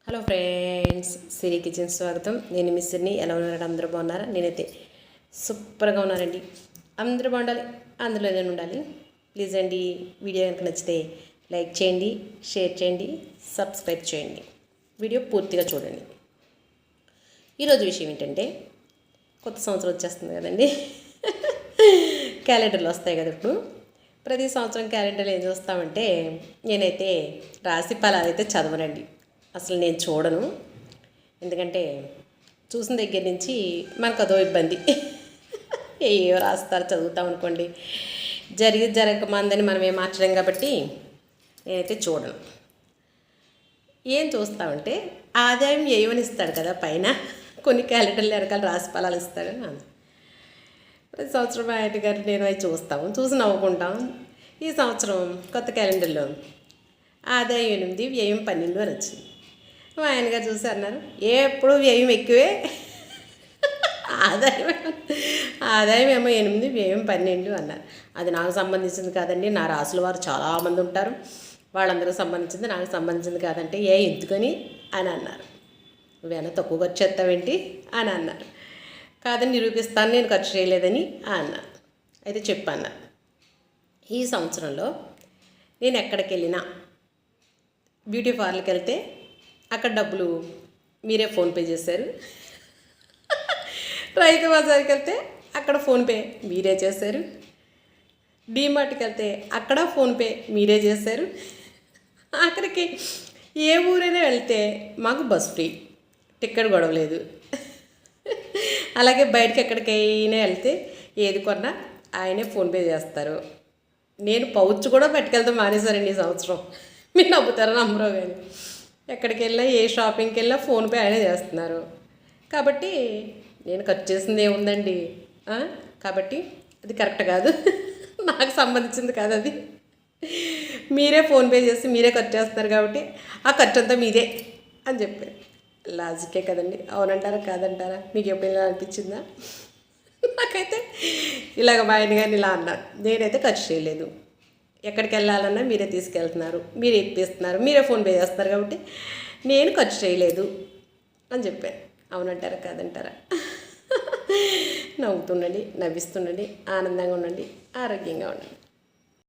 Hello friends, సిరి kitchen స్వాగతం. నేను మిస్ని ఎలా ఉన్నారండి? అందరూ బాగున్నారా? నేనైతే సూపర్గా ఉన్నానండి. అందరూ బాగుండాలి, అందులో నేను ఉండాలి. ప్లీజ్ అండి, వీడియో కనుక నచ్చితే లైక్ చేయండి, షేర్ చేయండి, సబ్స్క్రైబ్ చేయండి. వీడియో పూర్తిగా చూడండి. ఈరోజు విషయం ఏంటంటే, కొత్త సంవత్సరం వచ్చేస్తుంది కదండి. క్యాలెండర్లు వస్తాయి కదా ఇప్పుడు. ప్రతి సంవత్సరం క్యాలెండర్లు ఏం చూస్తామంటే, నేనైతే రాశి ఫలాలు అయితే చదవనండి. అసలు నేను చూడను. ఎందుకంటే చూసిన దగ్గర నుంచి మనకు అదో ఇబ్బంది. ఏయో రాస్తారు, చదువుతాం అనుకోండి, జరగకమందని మనం ఏం మార్చలేం కాబట్టి నేనైతే చూడను. ఏం చూస్తామంటే, ఆదాయం ఏమని ఇస్తాడు కదా పైన, కొన్ని క్యాలెండర్లు వెనకాల రాశి ఫలాలు ఇస్తాడు. ప్రతి సంవత్సరం మా ఆయన గారు నేను అవి చూసి నవ్వుకుంటాం. ఈ సంవత్సరం కొత్త క్యాలెండర్లో ఆదాయం 8, వ్యయం 12 అని వచ్చింది. మా ఆయన గారు చూసి అన్నారు, ఎప్పుడు వ్యయం ఎక్కువే, ఆదాయం ఏమో 8, వ్యయం 12 అన్నారు. అది నాకు సంబంధించింది కాదండి, నా రాసుల వారు చాలామంది ఉంటారు, వాళ్ళందరూ సంబంధించింది, నాకు సంబంధించింది కాదంటే ఎందుకని అని అన్నారు. నువ్వేనా తక్కువ ఖర్చు చేస్తావేంటి అని అన్నారు. కాదని నిరూపిస్తాను, నేను ఖర్చు చేయలేదని అన్నారు. అయితే చెప్పన్నా, ఈ సంవత్సరంలో నేను ఎక్కడికి వెళ్ళినా, బ్యూటీ పార్లర్కి వెళ్తే అక్కడ డబ్బులు మీరే ఫోన్పే చేశారు. రైతు బజార్కి వెళ్తే అక్కడ ఫోన్పే మీరే చేశారు. డీమార్ట్కి వెళ్తే అక్కడ ఫోన్పే మీరే చేశారు. అక్కడికి ఏ ఊరైనా వెళ్తే మాకు బస్ ఫ్రీ, టికెట్ గొడవలేదు. అలాగే బయటకి ఎక్కడికైనా వెళ్తే ఏది కొన్నా ఆయనే ఫోన్పే చేస్తారు. నేను పౌచ్ కూడా పట్టుకెళ్తాం మానేశారండి ఈ సంవత్సరం. మీరు నమ్ముతారో నమ్మరో కానీ, ఎక్కడికి వెళ్ళినా ఏ షాపింగ్కి వెళ్ళినా ఫోన్పే ఆయనే చేస్తున్నారు. కాబట్టి నేను ఖర్చు చేసింది ఏముందండి. కాబట్టి అది కరెక్ట్ కాదు, నాకు సంబంధించింది కాదు అది. మీరే ఫోన్పే చేసి మీరే ఖర్చు చేస్తున్నారు కాబట్టి ఆ ఖర్చు అంతా మీదే అని చెప్పారు. లాజికే కదండి. అవునంటారా కాదంటారా? మీకు ఎప్పుడైనా అనిపించిందా? నాకైతే ఇలాగ మా ఆయన గారిని ఇలా అన్నారు. నేనైతే ఖర్చు చేయలేదు. ఎక్కడికి వెళ్ళాలన్నా మీరే తీసుకెళ్తున్నారు, మీరే ఇప్పిస్తున్నారు, మీరే ఫోన్పే చేస్తున్నారు కాబట్టి నేను ఖర్చు చేయలేదు అని చెప్పాను. అవునంటారా కాదంటారా? నవ్వుతుండండి, నవ్విస్తుండండి, ఆనందంగా ఉండండి, ఆరోగ్యంగా ఉండండి.